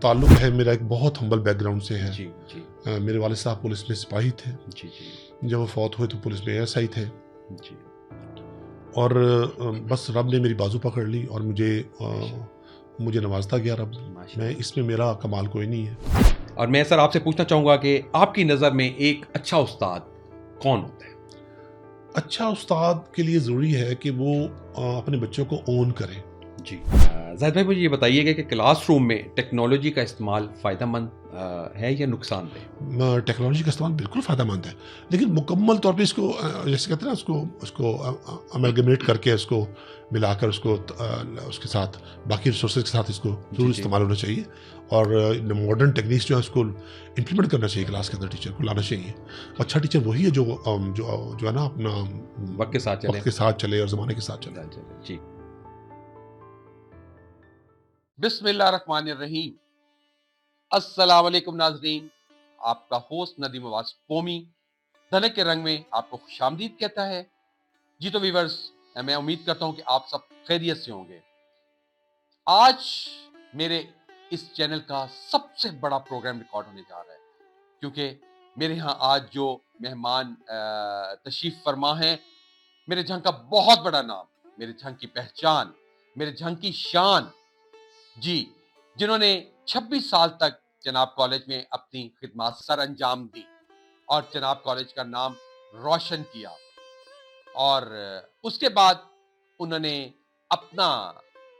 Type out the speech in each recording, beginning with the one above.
ताल्लुक़ है मेरा एक बहुत हम्बल बैकग्राउंड से है। जी, जी। मेरे वालिद साहब पुलिस में सिपाही थे। जी, जी। जब वो फ़ौत हुए तो पुलिस में एएसआई थे जी। और बस रब ने मेरी बाजू पकड़ ली और बेशक। मुझे नवाज़ता गया रब। मैं माशाअल्लाह। इसमें मेरा कमाल कोई नहीं है। और मैं सर आपसे पूछना चाहूँगा कि आपकी नज़र में एक अच्छा उस्ताद कौन होता है? अच्छा उस्ताद के लिए ज़रूरी है कि वो अपने बच्चों को ओन करे। जी। ज़ाहिद भाई मुझे ये बताइएगा कि क्लासरूम में टेक्नोलॉजी का इस्तेमाल फ़ायदेमंद है या नुकसानदेह? टेक्नोलॉजी का इस्तेमाल बिल्कुल फ़ायदेमंद है, लेकिन मुकम्मल तौर पे इसको जैसे कहते हैं ना उसको उसको अमलगमेट करके उसको मिलाकर उसके साथ बाकी रिसोर्सेज के साथ इसको जी, ज़रूर जी। इस्तेमाल होना चाहिए और मॉडर्न टेक्निक्स जो है उसको इम्प्लीमेंट करना चाहिए क्लास के अंदर, टीचर को लाना चाहिए। अच्छा टीचर वही है जो है ना अपना वक़्त के साथ चलें। वक्त के साथ चले और ज़माने के साथ चले। जी। बिस्मिल्लाहिर्रहमानिर्रहीम। अस्सलाम वालेकुम नाज़रीन। आपका होस्ट नदीम अब्बास कौमी धनक के रंग में आपको खुशामदीद कहता है। जी तो व्यूअर्स, मैं उम्मीद करता हूं कि आप सब खैरियत से होंगे। आज मेरे इस चैनल का सबसे बड़ा प्रोग्राम रिकॉर्ड होने जा रहा है, क्योंकि मेरे यहाँ आज जो मेहमान तशरीफ फरमा हैं, मेरे झंग का बहुत बड़ा नाम, मेरे झंग की पहचान, मेरे झंग की शान, जी, जिन्होंने 26 साल तक जनाब कॉलेज में अपनी खिदमत सर अंजाम दी और जनाब कॉलेज का नाम रोशन किया और उसके बाद उन्होंने अपना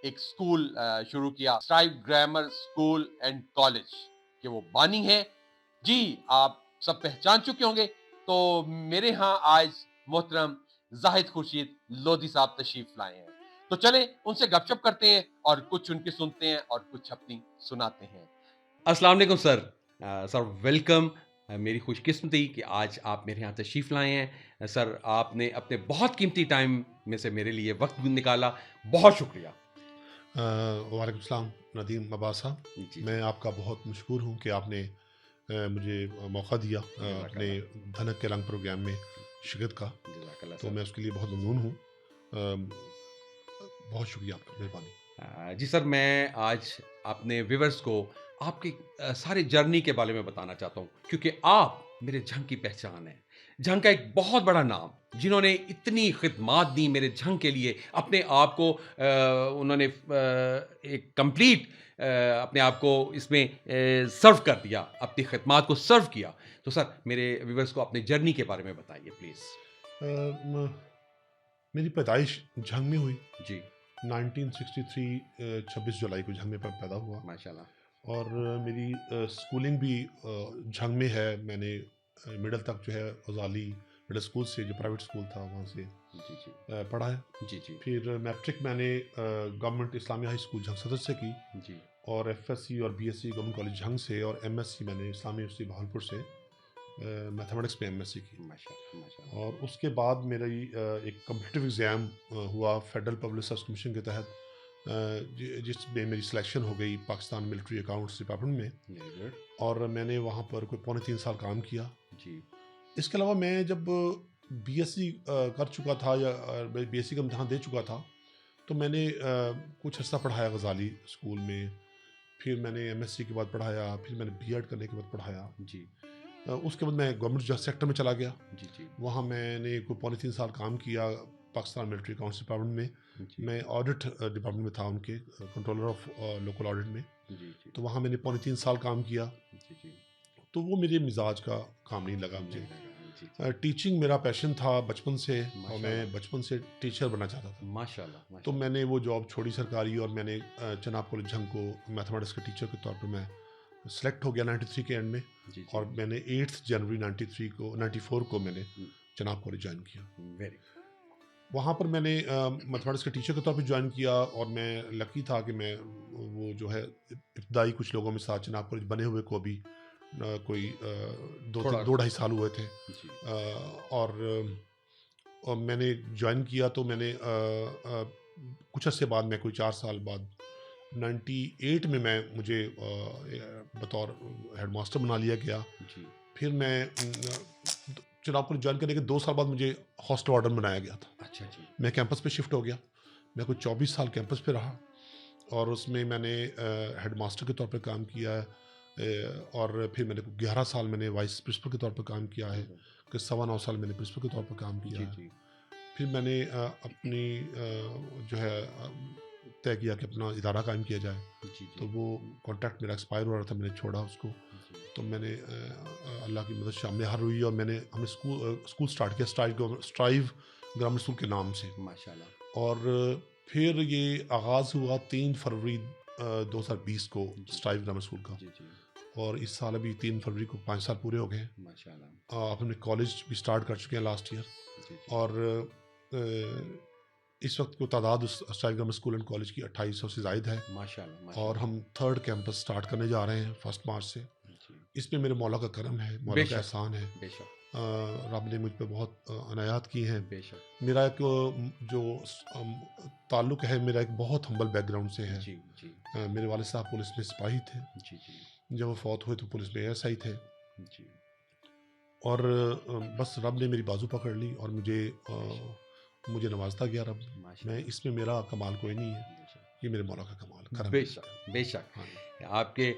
एक स्कूल शुरू किया, स्ट्राइब ग्रामर स्कूल एंड कॉलेज के वो बानी हैं। जी, आप सब पहचान चुके होंगे। तो मेरे यहाँ आज मोहतरम जाहिद खुर्शीद लोधी साहब तशरीफ लाए हैं। तो चलें उनसे गपशप करते हैं और कुछ उनके सुनते हैं और कुछ अपनी सुनाते हैं। अस्सलाम वालेकुम सर। Sir welcome. मेरी खुशकिस्मती कि आज आप मेरे यहाँ तशरीफ़ लाए हैं। सर आपने अपने बहुत कीमती टाइम में से मेरे लिए वक़्त भी निकाला, बहुत शुक्रिया। वालेकुम सलाम नदीम अब्बास साहब, जी, मैं जी। आपका बहुत मशकूर हूँ कि आपने मुझे मौका दिया अपने जज़ाकल्लाह। धनक के रंग प्रोग्राम में शिरकत का, जज़ाकल्लाह तो सर। मैं उसके लिए बहुत ममनून हूँ। बहुत शुक्रिया आपका, मेहरबानी। जी सर, मैं आज अपने व्यूअर्स को आपकी सारी जर्नी के बारे में बताना चाहता हूँ, क्योंकि आप मेरे झंग की पहचान हैं। झंग का एक बहुत बड़ा नाम, जिन्होंने इतनी खिदमात दी मेरे झंग के लिए, अपने आप को उन्होंने एक कंप्लीट अपने आप को इसमें सर्व कर दिया, अपनी खिदमात को सर्व किया। तो सर मेरे व्यूअर्स को अपनी जर्नी के बारे में बताइए प्लीज़। अ, म मेरी पैदाइश झंग में हुई। जी। 1963 26 जुलाई को झंग में पैदा हुआ माशाल्लाह। और मेरी स्कूलिंग भी झंग में है। मैंने मिडल तक जो है गजाली मिडल स्कूल से, जो प्राइवेट स्कूल था, वहाँ से जी, जी। पढ़ा है। जी, जी। फिर मैट्रिक मैंने government Islamia high school Jhang सदर से की जी। और एफएससी और बीएससी गवर्नमेंट कॉलेज झंग से और एमएससी मैंने इस्लामी यूनिवर्सिटी बहालपुर से मैथमेटिक्स में एमएससी की। माशाल्लाह, माशाल्लाह। और उसके बाद मेरी एक कम्पिटिटिव एग्ज़ाम हुआ फेडरल पब्लिक सर्विस कमीशन के तहत, जिसमें मेरी सिलेक्शन हो गई पाकिस्तान मिलिट्री अकाउंट्स डिपार्टमेंट में वेरी गुड। और मैंने वहाँ पर कोई पौने 3 साल काम किया। जी। इसके अलावा मैं जब बीएससी कर चुका था या बीएससी का इम्तहान दे चुका था, तो मैंने कुछ अर्सा पढ़ाया गजाली स्कूल में। फिर मैंने एमएससी के बाद पढ़ाया, फिर मैंने बीएड करने के बाद पढ़ाया। जी। उसके बाद मैं गवर्नमेंट सेक्टर में चला गया। जी, जी। वहाँ मैंने कोई पौने 3 साल काम किया पाकिस्तान मिलिट्री अकाउंट्स डिपार्टमेंट में। जी। मैं ऑडिट डिपार्टमेंट में था, उनके कंट्रोलर ऑफ लोकल ऑडिट में। जी, जी। तो वहाँ मैंने पौने 3 साल काम किया। जी, जी। तो वो मेरे मिजाज का काम नहीं लगा नहीं मुझे। लगा। जी, जी। टीचिंग मेरा पैशन था बचपन से और माशाल्लाह। मैं बचपन से टीचर बनना चाहता था। माशाल्लाह, तो माशाल्लाह। मैंने वो जॉब छोड़ी सरकारी और मैंने जनाब कॉलेज झंग को मैथमेटिक्स के टीचर के तौर पर मैं सेलेक्ट हो गया 93 के एंड में। जी, जी। और मैंने 8 जनवरी 94 को मैंने जनाब कॉलेज ज्वाइन किया। वेरी वहाँ पर मैंने मैथमेटिक्स के टीचर के तौर पे ज्वाइन किया और मैं लकी था कि मैं वो जो है इब्तदाई कुछ लोगों में साथ जनाब कॉलेज बने हुए को अभी कोई थोड़ा 2-2.5 साल हुए थे। जी। और मैंने ज्वाइन किया तो मैंने कुछ अर्से बाद, मैं कोई 4 साल बाद 98 में मुझे बतौर हेडमास्टर बना लिया गया। जी। फिर मैं चुनाव को ज्वाइन करने के 2 साल बाद मुझे हॉस्टल वार्डन बनाया गया था। अच्छा जी। मैं कैंपस पे शिफ्ट हो गया। मैं कुछ 24 साल कैंपस पे रहा और उसमें मैंने हेड मास्टर के तौर पे काम किया है। और फिर मैंने 11 साल मैंने वाइस प्रिंसिपल के तौर पे काम किया है। कि 9.25 साल मैंने प्रिंसिपल के तौर पे काम किया जी, है। जी। फिर मैंने अपनी जो है तय किया कि अपना इदारा कायम किया जाए। जी, जी। तो वो कॉन्ट्रैक्ट मेरा एक्सपायर हो रहा था, मैंने छोड़ा उसको। जी। तो मैंने अल्लाह की मदद शामिल हर हुई और मैंने हमने स्कूल स्टार्ट किया स्ट्राइव ग्रामर स्कूल के नाम से। माशाल्लाह। और फिर ये आगाज़ हुआ 3 फरवरी 2020 को जी। स्ट्राइव ग्रामर स्कूल का। जी, जी। और इस साल अभी 3 फरवरी को 5 साल पूरे हो गए हैं। माशाल्लाह। अब हमने कॉलेज भी स्टार्ट कर चुके हैं लास्ट ईयर। जी, जी। और इस वक्त को तादाद उस strive grammar school and college की 2800 से ज़ायद है। माशाल्लाह, और माशाल्लाह। हम 3rd कैंपस स्टार्ट करने जा रहे हैं 1 मार्च से। जी। इसमें मेरे मौला का करम है, मौला का बेशक, एहसान है। बेशक, रब ने मुझ पे बहुत अनायात की हैं। बेशक। मेरा एक जो ताल्लुक़ है मेरा एक बहुत हम्बल बैकग्राउंड से है। जी, जी। मेरे वालिद साहब पुलिस में सिपाही थे। जी, जी। जब वो फौत हुए तो पुलिस में एएसआई थे। जी। और बस रब ने मेरी बाजू पकड़ ली और मुझे नवाजता गया रब। मैं माशाल्लाह। इसमें मेरा कमाल कोई नहीं है, बेशक, ये मेरे मौला का कमाल करम है। बेशक, बेशक। हाँ जी, आपके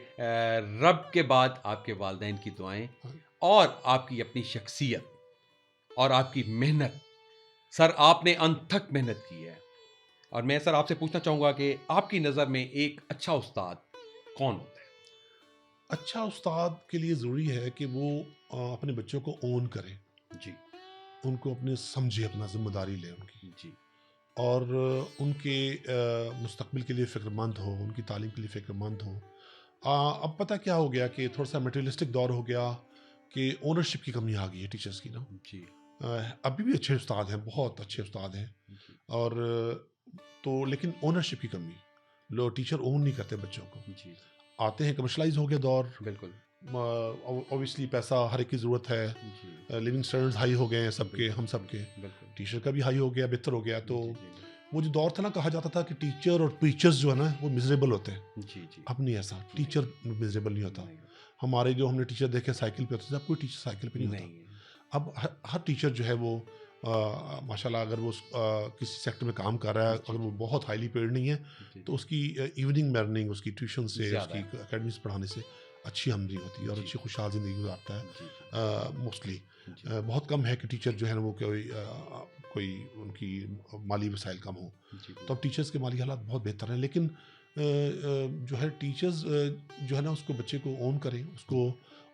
रब के बाद आपके वालिदैन की दुआएँ हाँ। और आपकी अपनी शख्सियत और आपकी मेहनत। सर, आपने अंत तक मेहनत की है। और मैं सर आपसे पूछना चाहूँगा कि आपकी नज़र में एक अच्छा उस्ताद कौन होता है? अच्छा उस्ताद के लिए ज़रूरी है कि वो अपने बच्चों को ओन करे, जी, उनको अपने समझे, अपना ज़िम्मेदारी ले उनकी। जी, और उनके मुस्तकबिल के लिए फ़िक्रमंद हो, उनकी तालीम के लिए फ़िक्रमंद हो। अब पता क्या हो गया कि थोड़ा-सा मटेरियलिस्टिक दौर हो गया कि ओनरशिप की कमी आ गई है टीचर्स की ना। जी, अभी भी अच्छे उस्ताद हैं, बहुत अच्छे उस्ताद हैं। जी, और तो लेकिन ओनरशिप की कमी, लोग टीचर ओन नहीं करते बच्चों को। जी, आते हैं, कमर्शलाइज़ हो गया दौर। बिल्कुल। ऑब्वियसली पैसा हर एक की ज़रूरत है। जी, लिविंग स्टैंडर्ड्स हाई हो गए हैं सबके, बिल्कुल, हम सबके। बिल्कुल। टीचर का भी हाई हो गया, बेहतर हो गया। तो जी, जी, वो जो दौर था ना, कहा जाता था कि टीचर और टीचर्स जो है ना वो मिजरेबल होते हैं। जी, जी। अब नहीं ऐसा, टीचर मिजरेबल नहीं होता। नहीं, हमारे जो हमने टीचर देखे साइकिल पे होते थे, अब कोई टीचर साइकिल पे नहीं होता। नहीं है। अब हर टीचर जो है वो माशाल्लाह अगर वो किसी सेक्टर में काम कर रहा है, जी, अगर वो जी। बहुत हाईली पेड नहीं है, जी, तो जी। उसकी इवनिंग लर्निंग, उसकी ट्यूशन से, ज़्यादा उसकी है। अकेडमी से पढ़ाने से अच्छी आमदनी होती है और जी, अच्छी खुशहाल ज़िंदगी गुजारता जी, जी, है मोस्टली। जी, बहुत कम है कि टीचर जो है ना वो कोई उनकी माली वसाइल कम हो। जी, तो अब टीचर्स के माली हालात बहुत बेहतर हैं। लेकिन जो है टीचर्स जो है ना उसको बच्चे को ओन करें उसको।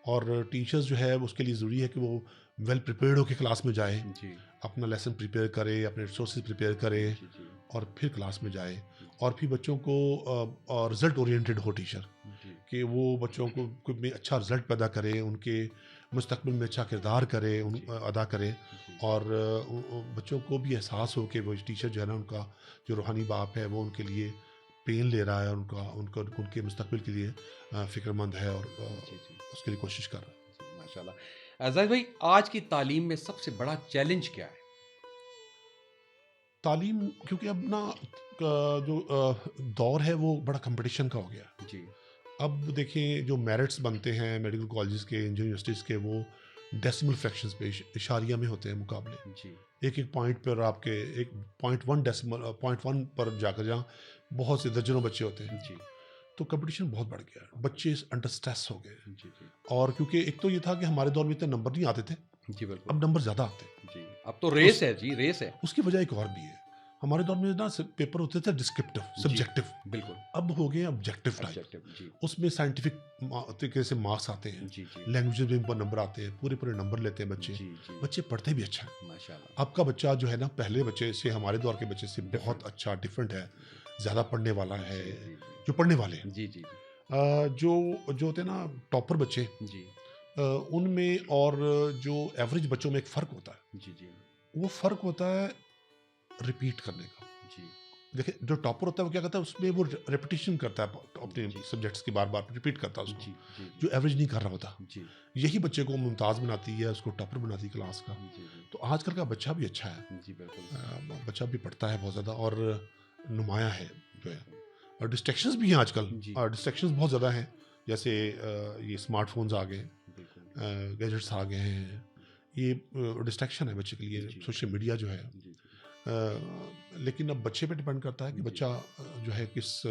और टीचर्स जो है उसके लिए ज़रूरी है कि वो वेल प्रिपेयर्ड होकर क्लास में जाए, जी, अपना लेसन प्रिपेयर करे, अपने रिसोर्सेज प्रिपेयर करे जी, जी, और फिर क्लास में जाए। और फिर बच्चों को रिज़ल्ट ओरिएंटेड हो टीचर, जी, कि वो बच्चों को में अच्छा रिज़ल्ट पैदा करे, उनके मुस्तकबिल में अच्छा किरदार करे, जी, अदा करे। जी, और बच्चों को भी एहसास हो कि वो टीचर जो है ना उनका जो रूहानी बाप है वो उनके लिए पेन ले रहा है, उनके मुस्तकबिल के लिए फ़िक्रमंद है और जी, जी, उसके लिए कोशिश कर रहा है। जी, माशाल्लाह। ज़ाहिद भाई, आज की तालीम में सबसे बड़ा चैलेंज क्या है? तालीम, क्योंकि अब ना जो दौर है वो बड़ा कंपटीशन का हो गया। जी, अब देखिए जो मेरिट्स बनते हैं मेडिकल कॉलेजेस के, यूनिवर्सिटीज़ के, वो डेसिमल फ्रैक्शंस पे इशारिया में होते हैं मुकाबले। जी, एक एक पॉइंट पर आपके एक 0.1 पर जाकर जहाँ बहुत से दर्जनों बच्चे होते हैं। जी, तो कंपटीशन बहुत बढ़ गया है, बच्चे अंडर स्ट्रेस हो गए हैं। जी, जी, और क्योंकि एक तो ये था कि हमारे दौर में इतने नंबर नहीं आते थे, जी, बिल्कुल। अब नंबर ज़्यादा आते हैं। जी, अब तो उस रेस है जी, रेस है। उसकी वजह एक और भी है। हमारे दौर में ना पेपर होते थे डिस्क्रिप्टिव, जी, सब्जेक्टिव। बिल्कुल, अब हो गए ऑब्जेक्टिव टाइप। ऑब्जेक्टिव। जी, उसमें साइंटिफिक तरीके से मार्क्स आते हैं, जी, जी, लैंग्वेज में ऊपर नंबर आते हैं, पूरे पूरे नंबर लेते हैं बच्चे। जी, जी, बच्चे पढ़ते भी अच्छा है। माशाल्लाह। आपका बच्चा जो है ना पहले बच्चे से, हमारे दौर के बच्चे से बहुत डिफरेंट। अच्छा डिफरेंट है, ज़्यादा पढ़ने वाला है, जी, जी, जी, जो पढ़ने वाले हैं। जी, जी, जो होते हैं ना टॉपर बच्चे, जी, उनमें और जो एवरेज बच्चों में एक फ़र्क होता है। जी, जी, वो फ़र्क होता है रिपीट करने का। जी, देखिए जो टॉपर होता है वो क्या करता है, उसमें वो रेपिटेशन करता है अपने जी। सब्जेक्ट्स की, बार बार रिपीट करता है उसको, जी, जी, जो एवरेज नहीं कर रहा होता। जी, यही बच्चे को मुमताज़ बनाती है, उसको टॉपर बनाती है क्लास का। जी, जी, तो आजकल का बच्चा भी अच्छा है, जी, बिल्कुल। बच्चा भी पढ़ता है बहुत ज़्यादा और नुमाया है जो है। और डिस्ट्रैक्शंस भी हैं आजकल, जी, डिस्ट्रैक्शंस बहुत ज़्यादा हैं। जैसे ये स्मार्टफोन्स आ गए, बिल्कुल। गैजेट्स आ गए हैं। ये डिस्ट्रैक्शन है बच्चे के लिए, जी, सोशल मीडिया जो है। जी, लेकिन अब बच्चे पे डिपेंड करता है कि जी। बच्चा जो है किस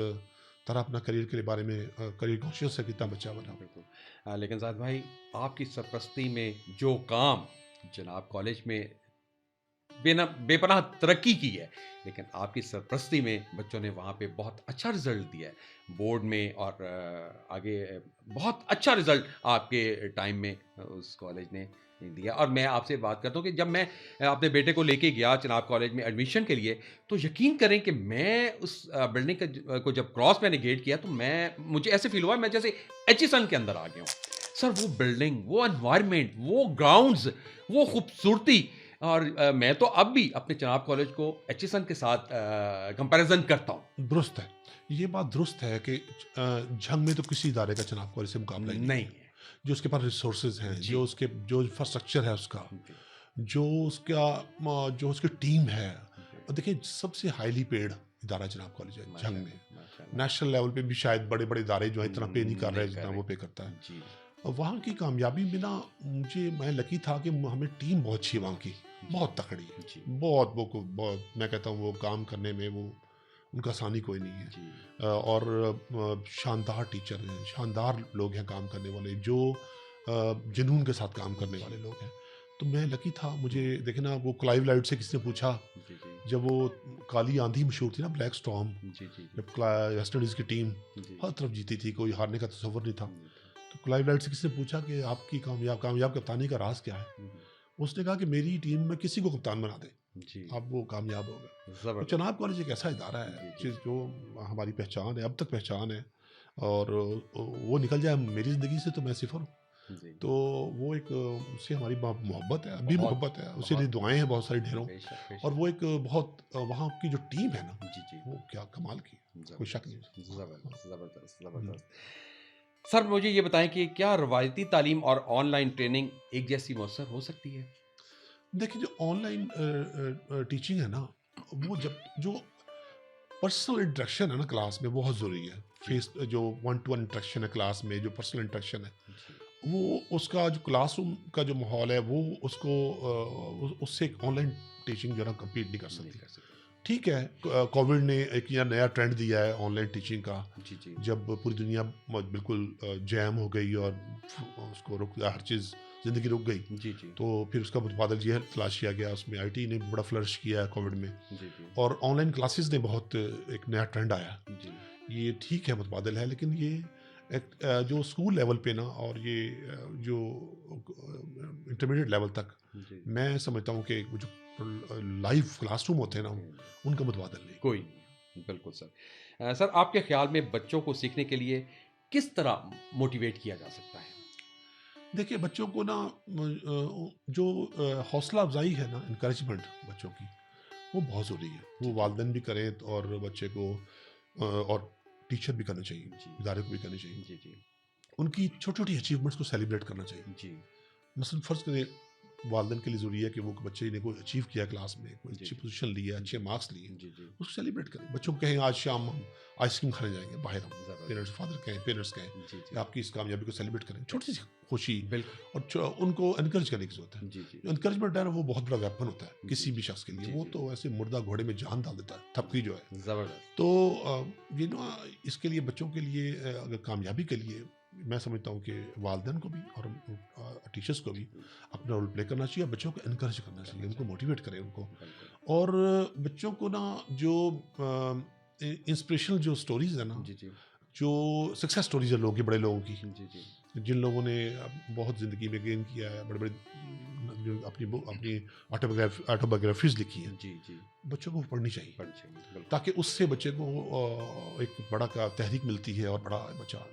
तरह अपना करियर के बारे में करियर कॉन्शियस है कितना बच्चा बना। बिल्कुल। लेकिन ज़ाहिद भाई, आपकी सरपरस्ती में जो काम जनाब कॉलेज में बेपनाह तरक्की की है, लेकिन आपकी सरपरस्ती में बच्चों ने वहाँ पे बहुत अच्छा रिज़ल्ट दिया है बोर्ड में और आगे बहुत अच्छा रिज़ल्ट आपके टाइम में उस कॉलेज ने दिया। और मैं आपसे बात करता हूँ कि जब मैं अपने बेटे को लेके गया चिनाब कॉलेज में एडमिशन के लिए, तो यकीन करें कि मैं उस बिल्डिंग को जब क्रॉस मैंने गेट किया, तो मुझे ऐसे फ़ील हुआ मैं जैसे एचईसन के अंदर आ गया हूँ। सर वो बिल्डिंग, वो एनवायरनमेंट, वो ग्राउंड्स, वो खूबसूरती, और मैं तो अब भी अपने चिनाब कॉलेज को एचईसन के साथ कंपैरिज़न करता हूँ। दुरुस्त है, ये बात दुरुस्त है कि झंग में तो किसी इदारे का चुनाव कॉलेज से मुकाबला ही नहीं नहीं है। है। जो उसके पास रिसोर्सेज हैं, जी, जो इंफ्रास्ट्रक्चर है उसका, जी, जो उसका जो उसकी टीम है। जी। और देखिए सबसे हाईली पेड इदारा जनाब कॉलेज है झंग में। माशाअल्लाह, माशाअल्लाह। नेशनल लेवल पे भी शायद बड़े बड़े इदारे जो है इतना पे नहीं कर रहे नहीं कर जितना रहे। वो पे करता है। जी, और वहाँ की कामयाबी में ना मैं लकी था कि हमें टीम बहुत अच्छी है वहाँ की, बहुत तकड़ी है। जी, बहुत मैं कहता हूँ वो काम करने में वो उनका आसानी कोई नहीं है। जी, और शानदार टीचर हैं, शानदार लोग हैं काम करने वाले, जो जुनून के साथ काम करने वाले लोग हैं। तो मैं लकी था, मुझे देखना वो क्लाइव लाइट से किसी ने पूछा, जी, जी, जब वो काली आंधी मशहूर थी ना, ब्लैक स्टॉर्म, जी, जी, जब वेस्ट इंडीज़ की टीम जी, हर तरफ जीती थी, कोई हारने का तसव्वुर नहीं था। जी, तो क्लाइव लाइट से किसी ने पूछा कि आपकी कामयाब कप्तानी का राज क्या है? उसने कहा कि मेरी टीम में किसी को कप्तान बना दें, जी, आप वो कामयाब हो गए। तो ज़बरदस्त। चनाब कॉलेज एक ऐसा इदारा है जी, जी, जो हमारी पहचान है, अब तक पहचान है। और वो निकल जाए मेरी ज़िंदगी से तो मैं सिफ़र हूँ। जी। तो वो एक उससे हमारी मोहब्बत है, अभी बहुत, मोहब्बत है, उसके लिए बहुत। दुआएँ हैं बहुत सारी ढेरों। बेशक, और बेशक। वो एक बहुत वहाँ की जो टीम है ना, जी, जी। वो क्या कमाल की है, कोई शक नहीं ज़बरदस्त, है। हाँ, ज़बरदस्त, ज़बरदस्त, हुँ। ज़बरदस्त। सर मुझे ये बताएँ कि क्या रवायती तालीम और ऑनलाइन ट्रेनिंग एक जैसी मौसर हो सकती है? देखिए जो ऑनलाइन टीचिंग है ना, वो जब जो पर्सनल इंटरेक्शन है ना क्लास में बहुत ज़रूरी है। जी, जो वन टू वन इंटरेक्शन है क्लास में, जो पर्सनल इंटरेक्शन है, जी। वो उसका जो क्लासरूम का जो माहौल है वो उसको उससे ऑनलाइन टीचिंग जो है ना कम्पीट नहीं कर नहीं सकती। कर सकते। ठीक है, कोविड ने एक यह नया ट्रेंड दिया है ऑनलाइन टीचिंग का। जी, जी। जब पूरी दुनिया बिल्कुल जैम हो गई और उसको रुक हर चीज़, ज़िंदगी रुक गई, जी, जी। तो फिर उसका मुतबादल ये तलाश किया गया, उसमें आईटी ने बड़ा फ्लरिश किया है कोविड में। जी, जी। और ऑनलाइन क्लासेस ने बहुत एक नया ट्रेंड आया। जी। ये ठीक है, मुतबादल है, लेकिन ये एक जो स्कूल लेवल पे ना, और ये जो इंटरमीडिएट लेवल तक, जी। मैं समझता हूँ कि वो जो लाइव क्लासरूम होते हैं ना, हुँ। उनका मुतबादल नहीं। कोई नहीं। बिल्कुल सर। सर आपके ख़्याल में बच्चों को सीखने के लिए किस तरह मोटिवेट किया जा सकता है? देखिए बच्चों को ना जो हौसला अफजाई है ना, इनकरेजमेंट बच्चों की, वो बहुत ज़रूरी है। वो जी, जी। वालिदैन भी करें और बच्चे को और टीचर भी करना चाहिए, जी। इदारे को भी करना चाहिए। जी, जी। उनकी छोटी-छोटी अचीवमेंट्स को सेलिब्रेट करना चाहिए। जी। मसलन फ़र्ज़ करें, वालिदैन के लिए ज़रूरी है कि वो बच्चे ने कोई अचीव किया क्लास में, कोई जी, अच्छी जी। पोज़ीशन ली है, अच्छे जी। मार्क्स लिए, जी, जी। उसको सेलिब्रेट करें। बच्चों को कहें आज शाम हम आइसक्रीम खाने जाएँगे बाहर, हम पेरेंट्स ज़बरदस्त। फादर कहें, पेरेंट्स कहें जी, कि जी। आपकी इस कामयाबी को सेलिब्रेट करें। छोटी-सी खुशी, बिल्कुल। और उनको एनकरेज करने की ज़रूरत है। जी, जी। जो एनकरेजमेंट है ना, वो बहुत बड़ा वेपन होता है जी, किसी भी जी। शख्स के लिए। जी, वो जी। तो ऐसे मुर्दा घोड़े में जान डाल देता है, थपकी जो है। ज़बरदस्त। तो ये ना, इसके लिए बच्चों के लिए अगर कामयाबी के लिए, मैं समझता हूँ कि वालिदैन को भी और टीचर्स को भी जी। अपना रोल प्ले करना चाहिए, बच्चों को एनकरेज करना चाहिए, करना उनको चाहिए। मोटिवेट करें उनको। बिल्कुल। और बच्चों को ना जो इंस्पिरेशनल जो स्टोरीज है ना, जी, जी। जो सक्सेस स्टोरीज है लोगों की, बड़े लोगों की, जी, जी। जिन लोगों ने बहुत ज़िंदगी में गेन किया है, बड़े बड़े जो अपनी ऑटोबायोग्राफीज लिखी हैं, जी, जी। बच्चों को पढ़नी चाहिए, पढ़नी चाहिए। बिल्कुल। ताकि उससे बच्चे को एक बड़ा का तहरीक मिलती है, और बड़ा बच्चा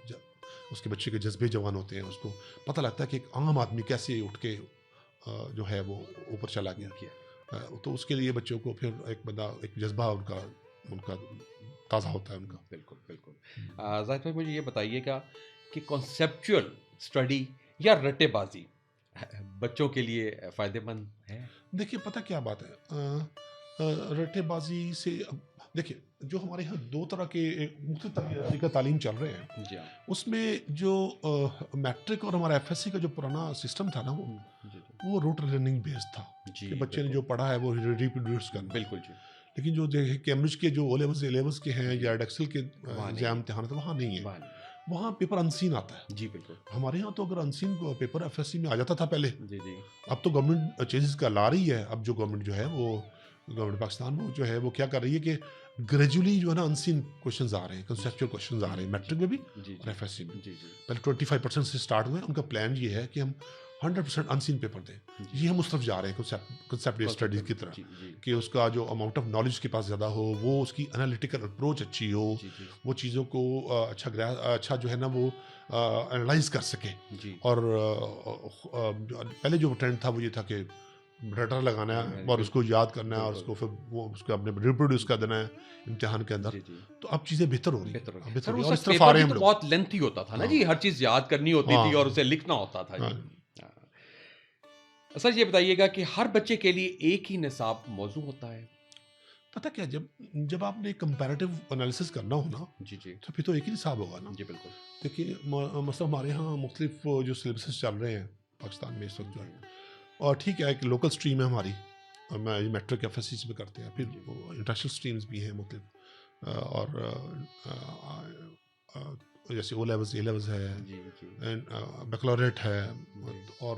उसके बच्चे के जज्बे जवान होते हैं, उसको पता लगता है कि एक आम आदमी कैसे उठ के जो है वो ऊपर चला गया। किया। तो उसके लिए बच्चों को फिर एक जज्बा उनका उनका ताज़ा होता है उनका। बिल्कुल, बिल्कुल। हम्म। ज़ाहिद भाई मुझे ये बताइएगा कि कॉन्सेप्चुअल स्टडी या रट्टेबाज़ी बच्चों के लिए फ़ायदेमंद है? देखिए पता क्या बात है, रट्टेबाजी से देखिए जो हमारे यहाँ दो तरह के मुख्तलिफ तरीका तालीम चल रहे हैं, जी हाँ। उसमें जो मैट्रिक और हमारा एफएससी का जो पुराना सिस्टम था ना, जी वो रूट लर्निंग बेस्ड था जी कि बच्चे ने बिल्कुल जो पढ़ा है वो रिप्रोड्यूस करना। बिल्कुल जी लेकिन जो कैम्ब्रिज के जो ओ लेवल्स ए लेवल्स के हैं या डेक्सल के वहाँ नहीं एग्जाम है। इम्तहान है, तो वहाँ नहीं है। वाह नहीं। वहाँ पेपर अनसीन आता है। जी बिल्कुल हमारे यहाँ तो अगर अनसीन पेपर एफएससी में आ जाता था पहले, जी जी अब तो गवर्नमेंट चेंजेस का ला रही है। अब जो गवर्नमेंट जो है वो गवर्नमेंट पाकिस्तान वो जो है वो क्या कर रही है कि ग्रेजुअली जो है ना अनसीन क्वेश्चंस आ रहे हैं, कंसेप्चुअल क्वेश्चंस आ रहे हैं मैट्रिक में भी जी और एफएससी में। जी जी पहले 25% से स्टार्ट हुए, उनका प्लान ये है कि हम 100% अनसीन पेपर दें। ये हम उस तरफ जा रहे हैं कंसेप्ट बेस्ड स्टडीज की तरफ, जी जी कि उसका जो अमाउंट ऑफ नॉलेज के पास ज़्यादा हो, वो उसकी एनालिटिकल अप्रोच अच्छी हो, जी जी वो चीज़ों को अच्छा जो है ना वो एनालाइज कर सके। जी और पहले जो ट्रेंड था वो ये था कि रटर लगाना है और उसको याद करना है और उसको फिर वो उसको अपने रिप्रोड्यूस कर देना है इम्तिहान के अंदर। जी जी तो अब चीज़ें बेहतर हो रही बेहतर हो हैं, गया। बेहतर सर हो रही उस हैं और वक्त इस तरफ आ पेपर रहे भी हैं तो हम लोग। बहुत लेंथी होता था ना हाँ। जी, हर चीज याद करनी होती थी हाँ। और उसे लिखना होता था हाँ। जी। हाँ। सर ये बताइएगा कि हर बच्चे के लिए एक ही निसाब मौजू होता है? पता क्या, जब जब आपने कंपैरेटिव एनालिसिस करना हो ना, जी जी तो फिर तो एक ही हिसाब होगा ना। जी बिल्कुल देखिए मतलब हमारे यहाँ मुख्तलिफ जो सिलेबसेस चल रहे हैं पाकिस्तान में इस वक्त जो है, और ठीक है कि लोकल स्ट्रीम है हमारी, और मैं मैट्रिक एफ एस में करते हैं, फिर इंटरनेशनल स्ट्रीम्स भी हैं मुख्तलिफ, और जैसे ओ लेवल्स ए लेवल्स है, जी जी एंड बैकलॉरेट है, और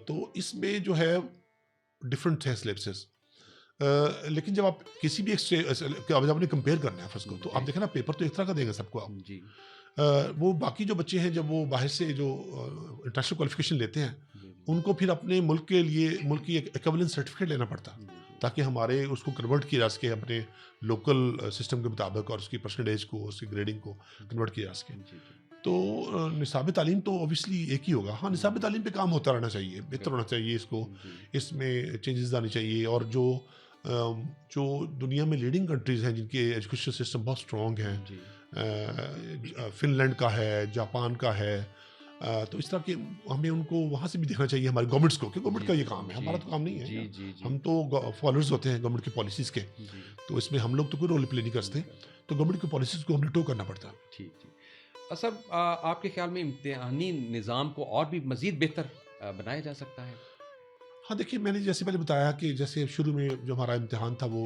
तो इसमें जो है डिफरेंट है सिलेबसेस। लेकिन जब आप किसी भी जब आपने कंपेयर करना है फर्स्ट को, तो आप देखें ना पेपर तो एक तरह का देंगे सबको आप। जी वो बाकी जो बच्चे हैं जब वो बाहर से जो इंटरनेशनल क्वालिफिकेशन लेते हैं, जी उनको फिर अपने मुल्क के लिए मुल्क की एक इक्विवेलेंस सर्टिफिकेट लेना पड़ता है, ताकि हमारे उसको कन्वर्ट किया जा सके अपने लोकल सिस्टम के मुताबिक, और उसकी परसेंटेज को, उसकी ग्रेडिंग को कन्वर्ट किया जा सके। तो निसाब तालीम तो ऑब्वियसली एक ही होगा। हाँ, निसाब तालीम पे काम होता रहना चाहिए, बेहतर होना चाहिए, इसको इसमें चेंजेस आने चाहिए। और जो दुनिया में लीडिंग कंट्रीज़ हैं जिनके एजुकेशन सिस्टम बहुत स्ट्रॉन्ग हैं, फिनलैंड का है, जापान का है, तो इस तरह के हमें उनको वहाँ से भी देखना चाहिए, हमारी गवर्नमेंट्स को, कि गवर्नमेंट का ये काम है, हमारा तो काम नहीं है। हम तो फॉलोअर्स होते हैं गवर्नमेंट की पॉलिसीज़ के, तो इसमें हम लोग तो कोई रोल प्ले नहीं कर सकते, तो गवर्नमेंट की पॉलिसीज़ को हमें टो करना पड़ता है। ठीक जी। सर आपके ख्याल में इम्तिहानी निज़ाम को और भी मज़ीद बेहतर बनाया जा सकता है? हाँ, देखिए मैंने जैसे पहले बताया कि जैसे शुरू में जो हमारा इम्तिहान था वो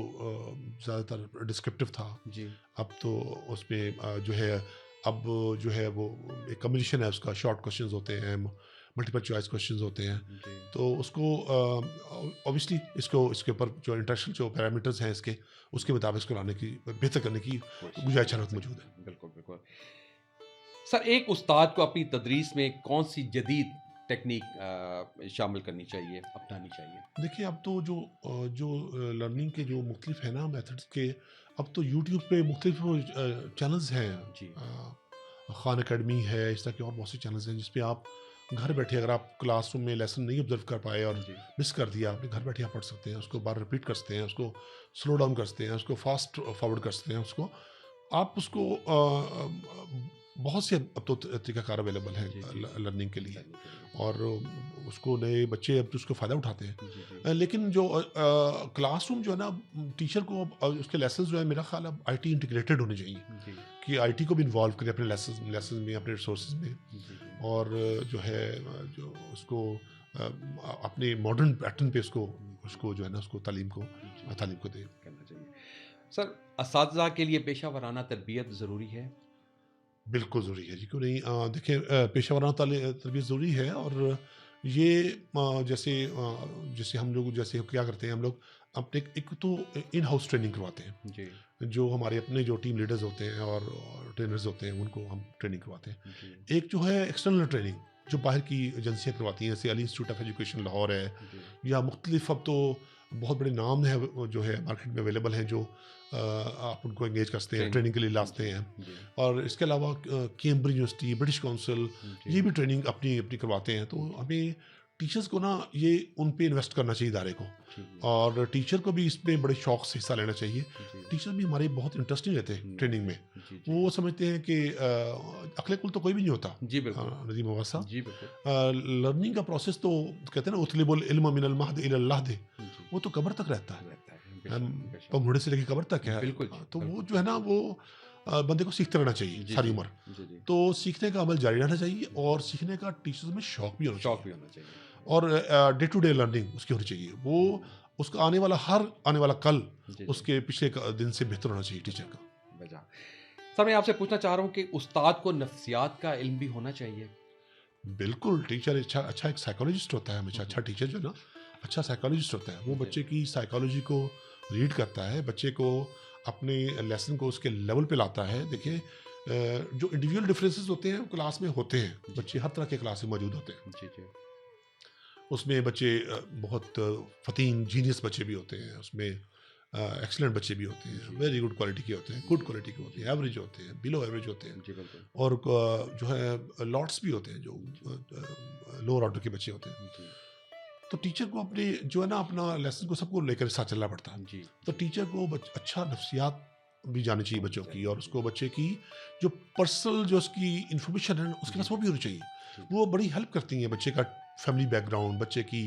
ज़्यादातर डिस्क्रिप्टिव था। जी अब तो उसमें जो है अब जो है वो एक कम्बिनेशन है, उसका शॉर्ट क्वेश्चंस होते हैं, मल्टीपल चॉइस क्वेश्चंस होते हैं, जी तो उसको ऑब्वियसली इसके ऊपर जो इंटरनेशनल जो पैरामीटर्स हैं इसके, उसके मुताबिक इसको लाने की, बेहतर करने की गुंजाइश मौजूद है। बिल्कुल बिल्कुल। सर एक उस्ताद को अपनी तदरीस में कौन सी जदीद टेक्निक शामिल करनी चाहिए, अपनानी चाहिए? देखिए अब तो जो लर्निंग के जो मुख्तलिफ है ना मेथड्स के, अब तो यूट्यूब पे मुख्तलिफ चैनल्स हैं। जी खान अकेडमी है, इस तरह के और बहुत से चैनल्स हैं जिसपे आप घर बैठे, अगर आप क्लासरूम में लेसन नहीं ऑब्जर्व कर पाए और जी मिस कर दिया, आपने घर बैठे आप पढ़ सकते हैं, उसको बार रिपीट कर सकते हैं, उसको स्लो डाउन कर सकते हैं, उसको फास्ट फॉरवर्ड कर सकते हैं, उसको आप उसको बहुत से अब तो तरीक़ाकार अवेलेबल हैं लर्निंग के लिए, और उसको नए बच्चे अब तो उसको फ़ायदा उठाते हैं। लेकिन जो क्लासरूम जो है ना, टीचर को उसके लेसन जो है मेरा ख्याल अब IT इंटीग्रेटेड होने चाहिए, कि IT को भी इन्वॉल्व करें अपने लेसन में, अपने रिसोर्स में, और जो है जो उसको अपने मॉडर्न पैटर्न पे उसको जो है ना उसको तालीम को दे करना चाहिए। सर असातिज़ा के लिए पेशा वराना तरबियत ज़रूरी है? बिल्कुल ज़रूरी है जी, क्यों नहीं। देखिए पेशा वराना तरबियत ज़रूरी है, और ये जैसे हम लोग जैसे क्या करते हैं, हम लोग अपने एक तो इन हाउस ट्रेनिंग करवाते हैं, जी जो हमारे अपने जो टीम लीडर्स होते हैं और ट्रेनर्स होते हैं उनको हम ट्रेनिंग करवाते हैं। जी एक जो है एक्सटर्नल ट्रेनिंग जो बाहर की एजेंसियाँ करवाती हैं, जैसे Ali institute of education Lahore है, जी या मुख्तलिफ अब तो बहुत बड़े नाम है जो है मार्केट में अवेलेबल हैं, जो आप उनको एंगेज करते हैं, ट्रेनिंग के लिए लाते हैं। जी और इसके अलावा कैम्ब्रिज यूनिवर्सिटी, ब्रिटिश काउंसिल, ये भी ट्रेनिंग अपनी अपनी करवाते हैं। तो हमें टीचर्स को ना ये उन पे इन्वेस्ट करना चाहिए इदारे को, और टीचर को भी इसमें बड़े शौक से हिस्सा लेना चाहिए। टीचर भी हमारे बहुत इंटरेस्टिंग रहते हैं ट्रेनिंग में, वो समझते हैं कि अकले कुल तो कोई भी नहीं होता। जी बिल्कुल नदीम अब्बास साहब, जी बिल्कुल लर्निंग का प्रोसेस तो कहते हैं ना, उतलिबुल इल्म मिनल महद इलल लहद, वो तो कब्र तक रहता है। हम बेशक। पंगुड़े से लेकर कब्र तक है। बिल्कुल, तो वो बिल्कुल। जो है ना वो बंदे को सीखते रहना चाहिए जी, सारी जी। उम्र। जी, जी। तो सीखने का अमल जारी रहना चाहिए और सीखने का टीचर्स में शौक भी होना शौक चाहिए भी होना चाहिए। और डे टू डे लर्निंग उसकी होनी चाहिए। वो उसका आने वाला कल जी, जी। उसके पिछले दिन से बेहतर होना चाहिए टीचर का। वजह। सर मैं आपसे पूछना चाह रहा हूँ कि उस्ताद को नफ्सियात का इल्म भी होना चाहिए? बिल्कुल, टीचर अच्छा एक साइकोलॉजिस्ट होता है हमेशा। हुँ, अच्छा टीचर जो है ना, अच्छा साइकोलॉजिस्ट होता है। वो जी। बच्चे की साइकोलॉजी को रीड करता है, बच्चे को अपने लेसन को उसके लेवल पे लाता है। देखिए जो इंडिविजुअल डिफरेंसेस होते हैं वो क्लास में होते हैं। जी। बच्चे हर तरह के क्लास में मौजूद होते हैं। जी, जी। उसमें बच्चे बहुत फ़तीन जीनियस बच्चे भी होते हैं, उसमें एक्सीलेंट बच्चे भी होते हैं, जी। वेरी गुड क्वालिटी के होते हैं, गुड क्वालिटी के होते हैं, एवरेज होते हैं, बिलो एवरेज होते हैं जी, बिल्कुल। और जो है लॉट्स भी होते हैं जो लोअर ऑर्डर के बच्चे होते हैं। जी, तो टीचर को अपने जो है ना अपना लेसन को सबको लेकर साथ चलना पड़ता है। जी, तो जी। टीचर को अच्छा नफ्सियात भी जानी चाहिए बच्चों की और जी। उसको बच्चे की जो पर्सनल जो उसकी इंफॉर्मेशन है उसके पास वो भी होनी चाहिए। जी। वो बड़ी हेल्प करती हैं बच्चे का फैमिली बैकग्राउंड, बच्चे की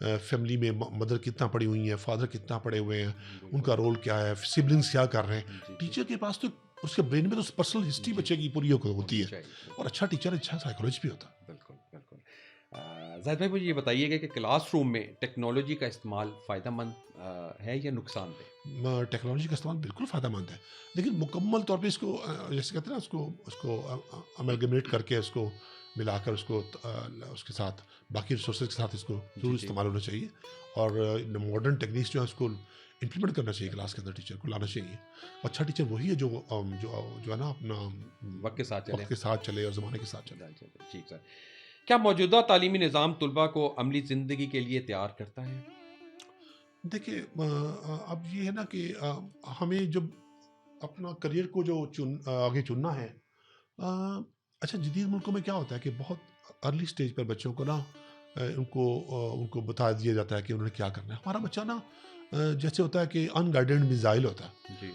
फैमिली में मदर कितना पढ़ी हुई हैं, फादर कितना पढ़े हुए हैं, बिल्कुल। उनका रोल क्या है, सिबलिंग्स क्या कर रहे हैं। जी, जी। टीचर के पास तो उसके ब्रेन में तो पर्सनल हिस्ट्री जी। बच्चे की पूरी होती होनी है चाहिए। और अच्छा टीचर अच्छा साइकोलॉजिस्ट भी होता है। बिल्कुल, बिल्कुल। ज़ाहिद भाई मुझे ये बताइएगा कि क्लासरूम में टेक्नोलॉजी का इस्तेमाल फ़ायदेमंद है या नुकसानदेह? टेक्नोलॉजी का इस्तेमाल बिल्कुल फ़ायदेमंद है, लेकिन मुकम्मल तौर पे इसको जैसे कहते हैं ना उसको उसको अमेलगमेट करके उसको मिलाकर उसको उसके साथ बाकी रिसोर्सेज के साथ इसको जी, ज़रूर जी। इस्तेमाल होना चाहिए और मॉडर्न टेक्निक्स जो है उसको इम्प्लीमेंट करना चाहिए क्लास के अंदर, टीचर को लाना चाहिए। अच्छा टीचर वही है जो है ना अपना वक्त के साथ चलें। वक्त के साथ चले और ज़माने के साथ चले। जी सर। क्या मौजूदा तालीमी निज़ाम तुलबा को अमली ज़िंदगी के लिए तैयार करता है? देखिए अब ये है ना कि हमें जब अपना करियर को जो आगे चुनना है अच्छा जदीद मुल्कों में क्या होता है कि बहुत अर्ली स्टेज पर बच्चों को ना उनको बता दिया जाता है कि उन्होंने क्या करना है। हमारा बच्चा ना जैसे होता है कि अनगाइडेड मिसाइल होता है जी,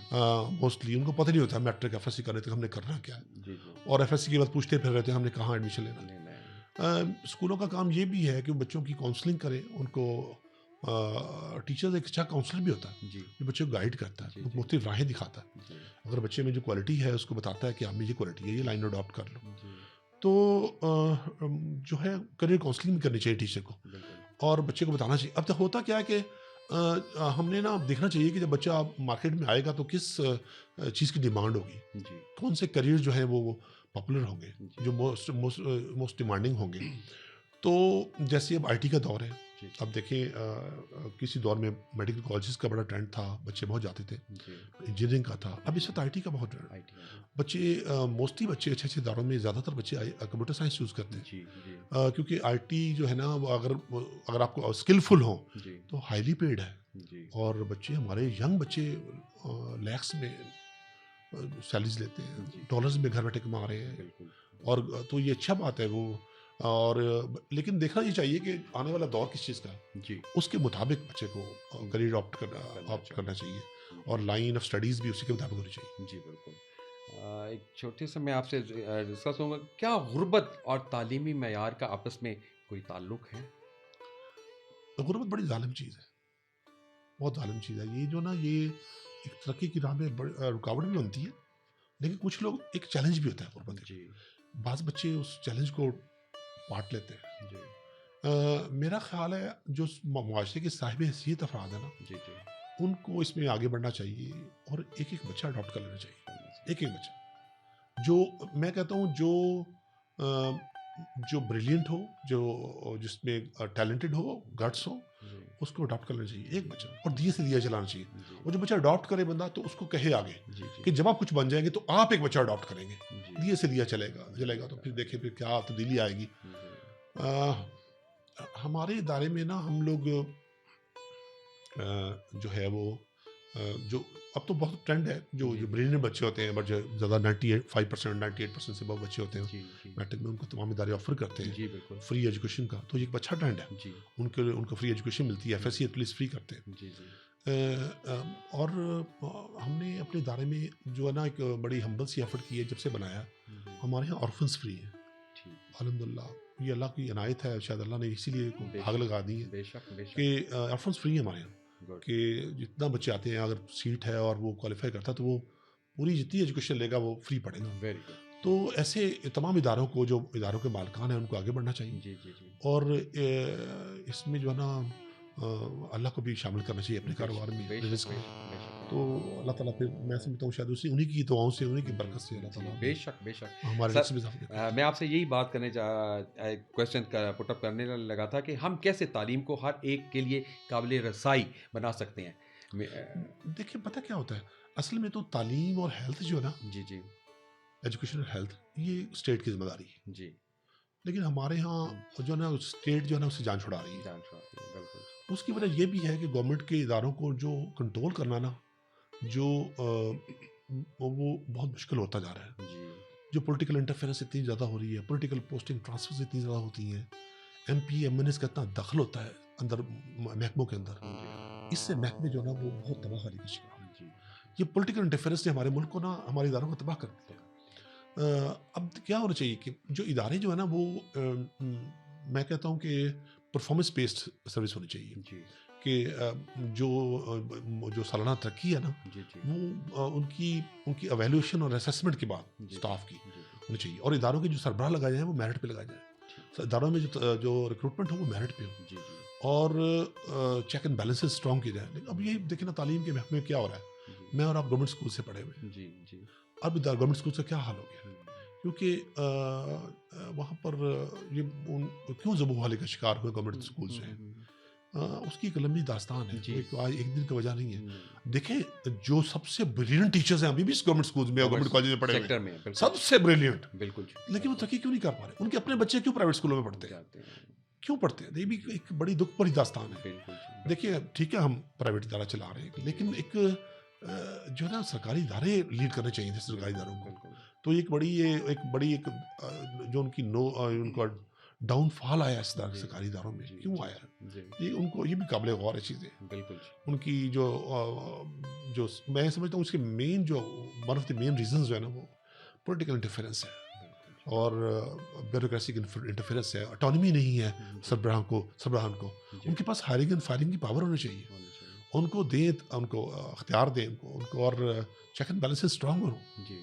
मोस्टली उनको पता नहीं होता मैट्रिक एफएससी करने तक हमने करना क्या है जी, जी। और एफएससी के बाद पूछते फिर रहते हैं हमने कहाँ एडमिशन लेना है। नहीं, नहीं। स्कूलों का काम ये भी है कि वो बच्चों की काउंसलिंग करें उनको टीचर एक अच्छा काउंसलर भी होता है जी, जो बच्चे को गाइड करता जी, है जी। मुख्तलिफ राहें दिखाता है। जी, अगर बच्चे में जो क्वालिटी है उसको बताता है कि आप में ये क्वालिटी है ये लाइन अडॉप्ट कर लो जी, तो जो है करियर काउंसलिंग भी करनी चाहिए टीचर को बिल्कुल। और बच्चे को बताना चाहिए। अब तक होता क्या है कि हमने ना देखना चाहिए कि जब बच्चा मार्केट में आएगा तो किस चीज़ की डिमांड होगी, जी, कौन से करियर जो है वो पॉपुलर होंगे, जी। जो मोस्ट डिमांडिंग होंगे। तो जैसे अब आईटी का दौर है, जी, अब देखें किसी दौर में मेडिकल कॉलेजेस का बड़ा ट्रेंड था, बच्चे बहुत जाते थे, जी। इंजीनियरिंग का था, अब इस वक्त आईटी का बहुत ट्रेंड। आईटी में। बच्चे मोस्टली बच्चे अच्छे अच्छे दारों में ज़्यादातर बच्चे कंप्यूटर साइंस चूज़ करते हैं जी, जी, क्योंकि आईटी जो है ना वो अगर आपको स्किलफुल हो जी, तो हाईली पेड है जी। और बच्चे हमारे यंग बच्चे लैक्स में सैलरीज लेते जी। हैं, डॉलर्स में घर बैठे कमा रहे हैं बिल्कुल। और तो ये अच्छा बात है वो और लेकिन देखना ये चाहिए कि आने वाला दौर किस चीज़ का है, जी, उसके मुताबिक बच्चे को करियर ऑप्ट करना चाहिए और लाइन ऑफ स्टडीज़ भी उसी के मुताबिक होनी चाहिए। जी, बिल्कुल। एक छोटे से मैं आपसे डिस्कस होऊँगा, क्या गुर्बत और तालीमी मयार का आपस में कोई ताल्लुक है? तो गुर्बत बड़ी जालिम चीज़ है, बहुत जालिम चीज़ है। ये जो ना ये एक तरक्की की राह में रुकावट भी बनती है, लेकिन कुछ लोग एक चैलेंज भी होता है गुर्बत जी, का। बाज़ बच्चे उस चैलेंज को पाट लेते हैं। जी, मेरा ख़्याल है जो मुआशरे के साहिब हैसियत अफराद है ना, जी, जी। उनको इसमें आगे बढ़ना चाहिए और एक-एक बच्चा अडॉप्ट कर लेना चाहिए। करना चाहिए। एक-एक बच्चा। जो मैं कहता हूँ जो ब्रिलियंट हो, जो जिसमें टैलेंटेड हो, गट्स हो, जी, उसको अडॉप्ट कर लेना चाहिए एक बच्चा और दिए से दिया चलाना चाहिए। जी, और जो बच्चा अडॉप्ट करे बंदा तो उसको कहे आगे जी, कि जी, जब आप कुछ बन जाएँगे तो आप एक बच्चा अडॉप्ट करेंगे। जी, दिए से दिया चलेगा तो फिर देखिए फिर क्या तब्दीली आएगी। जी, अ, हमारे इदारे में ना हम लोग जो है वो जो अब तो बहुत ट्रेंड है जो जी। जो ब्रिलियंट बच्चे होते हैं बट जो ज़्यादा 95% 98% से बहुत बच्चे होते हैं जी, जी, मैट्रिक में उनको तमाम इदारे ऑफर करते हैं जी, बिल्कुल। फ्री एजुकेशन का, तो ये एक अच्छा ट्रेंड है। जी, उनको फ्री एजुकेशन मिलती है, एफएससी एटलीस्ट फ्री करते हैं। जी, जी, और हमने अपने इदारे में जो है ना एक बड़ी हम्बल सी एफर्ट की है जब से बनाया। जी, हमारे यहाँ ऑर्फन्स फ्री हैं ठीक। अल्हम्दुलिल्लाह, ये अल्लाह की इनायत है, शायद अल्लाह ने इसीलिए को भाग बेशक, लगा दी है बेशक, बेशक। कि ऑर्फन्स फ्री है हमारे यहाँ। गुड। कि जितना बच्चे आते हैं अगर सीट है और वो क्वालिफाई करता है तो वो पूरी जितनी एजुकेशन लेगा वो फ्री पढ़ेगा। Very good. तो ऐसे तमाम इदारों को, जो इदारों के मालिकान हैं, उनको आगे बढ़ना चाहिए। जी, जी, जी। और इसमें जो है ना अल्लाह को भी शामिल करना चाहिए अपने कारोबार में, अपने बेशक, रिस्क में। बेशक, बेशक। तो अल्लाह ताला फिर मैं समझता हूँ शायद उन्हीं की दुआओं से, उन्हीं की जी, बरकत से अल्लाह जी, ताला हमें बेशक, बेशक। हमारे सर, रिस्क में इजाफा करता है। मैं आपसे यही बात करने क्वेश्चन का पुट अप करने लगा था कि हम कैसे तालीम को हर एक के लिए काबिल रसाई बना सकते हैं? देखिए पता क्या होता है, असल में तो तालीम और हेल्थ जो है ना, जी, जी, एजुकेशन और हेल्थ, ये स्टेट की जिम्मेदारी है। जी। लेकिन हमारे यहाँ जो है ना स्टेट जो है ना उससे जान छुड़ा रही है। जान छुड़ाती है, बिल्कुल। उसकी वजह ये भी है कि गवर्नमेंट के इदारों को जो कंट्रोल करना ना, जो वो बहुत मुश्किल होता जा रहा है। जी, जो पॉलिटिकल इंटरफेरेंस इतनी ज़्यादा हो रही है, पॉलिटिकल पोस्टिंग ट्रांसफर्स इतनी ज़्यादा होती हैं, एमपी एमएनएस का इतना दखल होता है अंदर महकमों के अंदर, जी, इससे महकमे जो है ना वो बहुत तबाहकारी का शिकार है। जी, ये पॉलिटिकल इंटरफेरेंस ने हमारे मुल्क को ना, हमारे इदारों को तबाह कर दिया। अब क्या होना चाहिए कि जो इदारे जो है ना वो मैं कहता हूँ कि परफॉर्मेंस बेस्ड सर्विस होनी चाहिए। जी, कि जो सालाना तरक्की है ना, जी, जी, वो उनकी उनकी एवेल्यूएशन और असेसमेंट के बाद जी, स्टाफ की जी, होनी चाहिए। और इदारों के जो सरबराह लगाए जाएँ वो मेरिट पे लगाए जाएँ। ठीक। इदारों में जो रिक्रूटमेंट हो वो मेरिट पे हो। जी, जी, और चेक एंड बैलेंसेस स्ट्रॉन्ग किए जाएँ। लेकिन अब ये देखिए ना, तालीम के महकमे में क्या हो रहा है, जी, मैं और आप गवर्नमेंट स्कूल से पढ़े हुए हैं। जी, जी। अब गवर्नमेंट स्कूल का क्या हाल हो गया है? हुँ, क्योंकि वहाँ पर ये क्यों ज़बूहाली का शिकार हुए गवर्नमेंट स्कूल हुँ, से हैं? हुँ, उसकी एक लंबी दास्तान है, जी। वो एक आज एक दिन की वजह नहीं है। हुँ, देखें, जो सबसे ब्रिलियंट टीचर्स हैं अभी भी इस गवर्नमेंट स्कूल्स में और गवर्नमेंट कॉलेज में पढ़े हुए हैं, सेक्टर में, बिल्कुल, सबसे ब्रिलियंट, बिल्कुल जी, लेकिन वो तरक्की क्यों नहीं कर पा रहे? उनके अपने बच्चे क्यों प्राइवेट स्कूलों में पढ़ते हैं? जाते हैं, क्यों पढ़ते हैं? ये भी एक बड़ी दुख भरी दास्तान है। बिल्कुल जी, देखिए ठीक है, हम प्राइवेट इदारा चला रहे हैं, लेकिन एक जो है ना सरकारी इदारे लीड करने चाहिए थे सरकारी इदारों को। बिल्कुल, तो एक बड़ी जो उनकी उनका डाउनफॉल आया इस जी, सरकारी इदारों में, जी, क्यों जी, आया? जी, ये भी काबिल गौर है चीज़ें। बिल्कुल जी, उनकी जो मैं समझता हूँ उसके मेन जो one of the main reasons जो है ना वो पॉलिटिकल इंटरफेरेंस है बिल्कुल और ब्यूरोक्रेसी इंटरफेरेंस है, ऑटोनॉमी नहीं है जी, जी, सरबराहान को। जी, उनके पास हायरिंग एंड फायरिंग की पावर होनी चाहिए। होनी चाहिए, उनको दें, उनको अख्तियार दें उनको और चेक एंड बैलेंसेस स्ट्रांग हो। जी,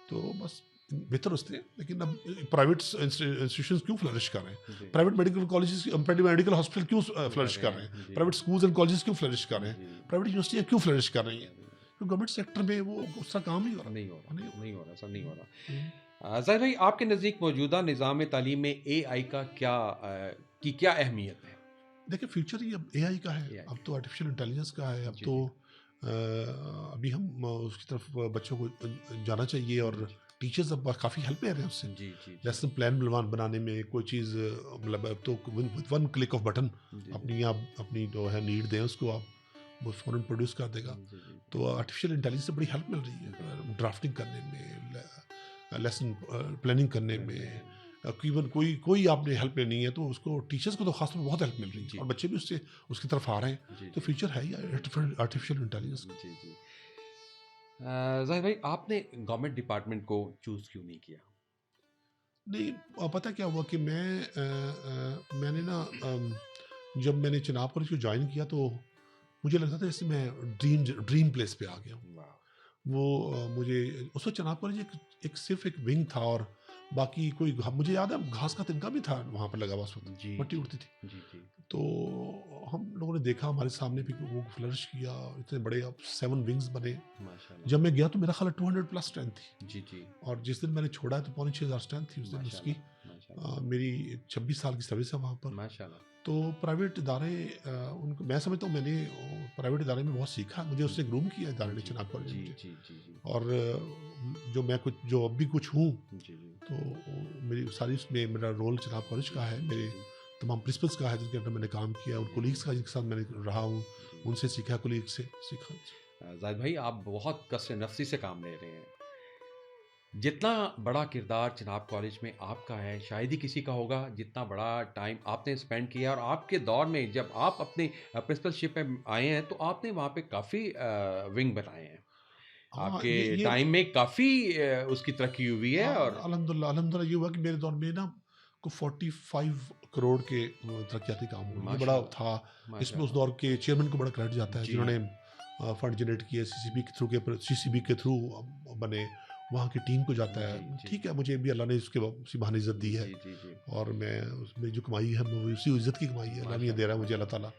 तो बस बेहतर होते हैं। लेकिन अब प्राइवेट इंस्टीट्यूशंस क्यों फ्लरिश कर रहे हैं? जी, private medical colleges, private medical hospital क्यों फ्लरिश कर रहे हैं? जी, प्राइवेट स्कूल्स एंड कॉलेजेस क्यों फ्लरिश कर रहे हैं? जी, प्राइवेट यूनिवर्सिटियाँ क्यों फ्लरिश कर रही हैं? क्योंकि गवर्नमेंट सेक्टर में वो उसका काम नहीं हो रहा। नहीं हो रहा, नहीं हो नहीं हो रहा, सर नहीं हो रहा। रहा। ज़ाहिर भाई, आपके नज़दीक मौजूदा निज़ाम तालीम में एआई का क्या अहमियत है? देखिए फ्यूचर ही अब एआई का है, AI अब तो आर्टिफिशियल इंटेलिजेंस का है। अब जी, तो अभी हम उसकी तरफ बच्चों को जाना चाहिए और जी, टीचर्स अब काफ़ी हेल्प ले रहे हैं उससे। जी, जी, जी, लेसन प्लान बनाने में कोई चीज़, मतलब अब तो with one click of button जी, आप अपनी जो है नीड दें उसको, आप वो फ़ौरन प्रोड्यूस कर देगा। जी, जी, तो आर्टिफिशियल इंटेलिजेंस से बड़ी हेल्प मिल रही है ड्राफ्टिंग करने में, लेसन प्लानिंग करने में। इवन कोई आपने हेल्प लेनी है तो उसको टीचर्स को तो खासतौर पर बहुत हेल्प मिल रही जी। है और बच्चे भी उसकी तरफ आ रहे हैं। जी, तो फ्यूचर है ही आर्टिफिशियल इंटेलिजेंस का। जी, जी। ज़ाहिर भाई, आपने गवर्नमेंट डिपार्टमेंट को चूज़ क्यों नहीं किया? नहीं, पता क्या हुआ कि मैंने ना जब मैंने चनाब कॉलेज को ज्वाइन किया तो मुझे लगता था जैसे मैं ड्रीम प्लेस पे आ गया हूँ। वाह! वो मुझे उस वक्त चनाब कॉलेज एक सिर्फ एक विंग था और बाकी कोई मुझे याद है घास का तिनका भी था वहाँ पर लगा हुआ उस वक्त, जी, मट्टी जी, उड़ती थी। जी, जी, तो हम लोगों ने देखा हमारे सामने भी वो फ्लरिश किया, इतने बड़े अब 7 विंग्स बने। माशाल्लाह। जब मैं गया तो मेरा ख्याल 200 प्लस स्ट्रेंथ थी जी, जी, और जिस दिन मैंने छोड़ा तो 5,500 स्ट्रेंथ थी उस दिन उसकी। माशाल्लाह, माशाल्लाह, मेरी 26 साल की सर्विस है वहाँ पर। माशाल्लाह। तो प्राइवेट इदारे उनको मैं समझता हूँ मैंने प्राइवेट इदारे में बहुत सीखा, मुझे उससे ग्रूम किया इदारे ने जी, चनाब कॉलेज जी, में मुझे। जी, जी, जी, और जो अब भी कुछ हूँ जी, जी, तो मेरी सारी उसमें मेरा रोल चनाब कॉलेज का है, मेरे जी, तमाम प्रिंसिपल्स का है जिनके अंदर मैंने काम किया, उन कोलीग्स का जिनके साथ मैंने रहा हूँ, जी। उनसे सीखा, कोलीग से सीखा। ज़ाहिद भाई, आप बहुत कष्ट नफ़सी से काम ले रहे हैं। जितना बड़ा किरदार चिनाब कॉलेज में आपका है, शायद ही किसी का होगा जितना बड़ा टाइम आपने स्पेंड किया और आपके दौर में जब आप अपने प्रिंसिपलशिप में आए हैं, तो आपने वहाँ पे काफ़ी विंग बनाए हैं। हाँ, आपके ये टाइम में काफ़ी उसकी तरक्की हुई है और अल्हम्दुलिल्लाह अल्हम्दुलिल्लाह ये हुआ कि मेरे दौर में ना को 45 करोड़ के तरक्याती काम हुए, ये बड़ा माशाल्लाह, था। इसमें उस माशाल्लाह। दौर के चेयरमैन को बड़ा क्रेडिट जाता है जी। जिन्होंने फंड जनरेट किए, सीसीबी के थ्रू बने, वहाँ की टीम को जाता है। जी, जी। ठीक है, मुझे भी अल्लाह ने उसके उसी बहाने इज़्ज़त दी है जी, जी, जी। और मैं उसमें जो कमाई है वो उसी इज़्ज़त की कमाई है, अल्लाह ने ये दे रहा है मुझे, अल्लाह ताला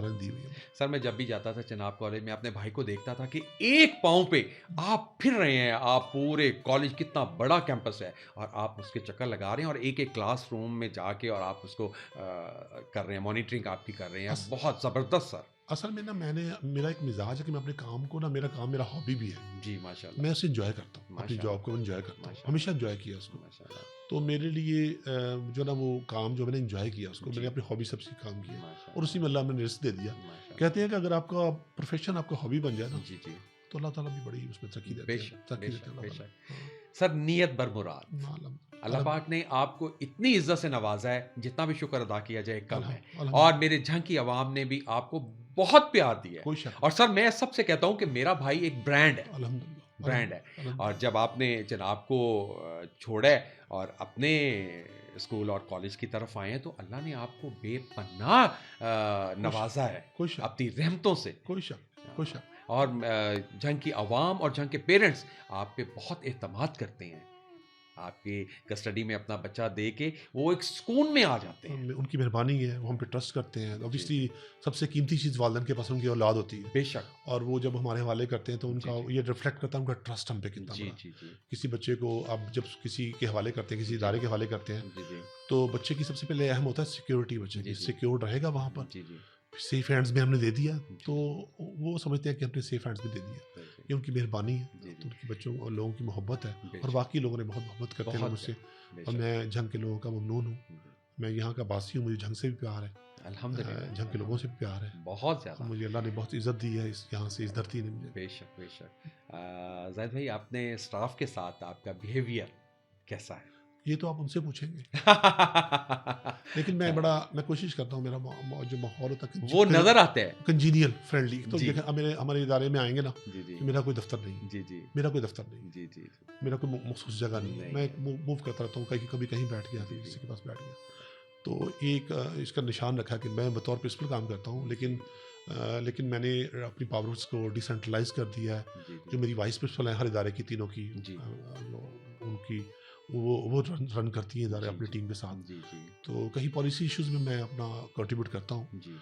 ने दी हुई है। सर, मैं जब भी जाता था चनाब कॉलेज में अपने भाई को देखता था कि एक पाँव पे आप फिर रहे हैं, आप पूरे कॉलेज कितना बड़ा कैंपस है और आप उसके चक्कर लगा रहे हैं और एक-एक क्लासरूम में जाके और आप उसको कर रहे हैं, मॉनिटरिंग आपकी कर रहे हैं। अस बहुत ज़बरदस्त सर। असल में ना मेरा एक मिज़ाज है कि मैं अपने काम को ना, मेरा हॉबी भी है। जी, माशाल्लाह, मैं उसे एन्जॉय करता हूँ, अपनी माशाल्लाह, जॉब को एन्जॉय करता हूँ, माशाल्लाह, हमेशा एन्जॉय किया उसको। माशाल्लाह। तो मेरे लिए जो ना वो काम जो मैंने एन्जॉय किया उसको, जी। मैंने अपनी हॉबी सबसे काम किया और उसी माशाल्लाह, में अल्लाह ने रिज़्क दे दिया। माशाल्लाह। कहते हैं कि अगर आपका प्रोफ़ेशन आपका हॉबी बन जाए ना, जी, जी। तो अल्लाह ताला भी बड़ी उसमें तरक्की देते हैं, बेशक, तरक्की देते बेशक, हैं अल्लाह बेशक। ताला। हाँ, सर, नियत बर मुराद। अलहम अल्लाह अलहम पाक ने आपको इतनी इज़्ज़त से नवाज़ा है, जितना भी शुक्र अदा किया जाए कम है। और अलहमदुलिल्लाह, मेरे झंग की आवाम ने भी आपको बहुत प्यार दिया है। कोई शक और सर, मैं सबसे कहता हूँ कि मेरा भाई एक ब्रांड है, नहीं। अल्हम्दुलिल्लाह, ब्रांड है। और अल्हम्दुलिल्लाह। जब आपने जनाब को छोड़ा है और अपने स्कूल और कॉलेज की तरफ आए हैं, तो अल्लाह ने आपको बेपनाह कोई शक नवाज़ा है, कोई शक अपनी रहमतों से। कोई शक कोई शक और झंग की आवाम और झंग के पेरेंट्स आप पे बहुत एतमाद करते हैं। आपकी कस्टडी में अपना बच्चा दे के वो एक सुकून में आ जाते हैं। उनकी मेहरबानी है, वो हम पे ट्रस्ट करते हैं। जी, ऑब्वियसली जी। सबसे कीमती चीज़ वालिदैन के पास उनकी औलाद होती है बेशक। और वो जब हमारे हवाले करते हैं तो जी, उनका जी। ये रिफ्लेक्ट करता है उनका ट्रस्ट हम पे कितना जी, बड़ा। जी, जी। किसी बच्चे को आप जब किसी के हवाले करते हैं, किसी जी। इदारे के हवाले करते हैं, जी, जी। तो बच्चे की सबसे पहले अहम होता है सिक्योरिटी, बच्चे जी, की जी। सिक्योर रहेगा वहाँ पर, जी, जी। सेफ हैंड्स में हमने दे दिया, जी। तो वो समझते हैं कि हमने सेफ हैंड्स में दे दिया। जी, ये उनकी मेहरबानी है, जी, तो जी। उनकी बच्चों और लोगों की मोहब्बत है और बेशक। बाकी लोगों ने बहुत मोहब्बत करते हैं बहुत मुझसे प्यार। और बेशक। मैं झंग के लोगों का ममनून हूँ। जी। मैं यहाँ का बासी हूँ, मुझे झंग से भी प्यार है, अल्हम्दुलिल्लाह, झंग के लोगों से भी प्यार है बहुत और ज़्यादा। मुझे अल्लाह ने बहुत इज़्ज़त दी है इस यहाँ से, इस धरती ने मुझे। बेशक, बेशक। ज़ाहिद भाई, आपने स्टाफ के साथ आपका बिहेवियर कैसा है? ये तो आप उनसे पूछेंगे। लेकिन मैं कोशिश करता हूँ, मेरा जो माहौल होता है वो नज़र आता है। Congenial, friendly. तो जी। देखें, अब हमारे इदारे में आएँगे ना, जी, जी। तो मेरा कोई दफ्तर नहीं है, जी, जी। मेरा कोई दफ्तर नहीं है, जी, जी। मेरा कोई मखसूस जगह नहीं है। नहीं मैं है। मूव करता रहता हूँ, कभी कहीं बैठ गया, जी, कभी जी। किसी के पास बैठ गया। तो एक इसका निशान रखा कि मैं बतौर प्रिंसिपल काम करता हूँ, लेकिन मैंने अपनी पावर्स को डिसेंट्रलाइज़ कर दिया है। जी, जो जी। मेरी वाइस प्रिंसिपल हैं हर इदारे की, तीनों की, जी। उनकी वो रन करती हैं इदारे जी, अपनी जी। टीम के साथ। जी, जी। तो कहीं पॉलिसी इश्यूज़ में मैं अपना कंट्रीब्यूट करता हूँ, जी।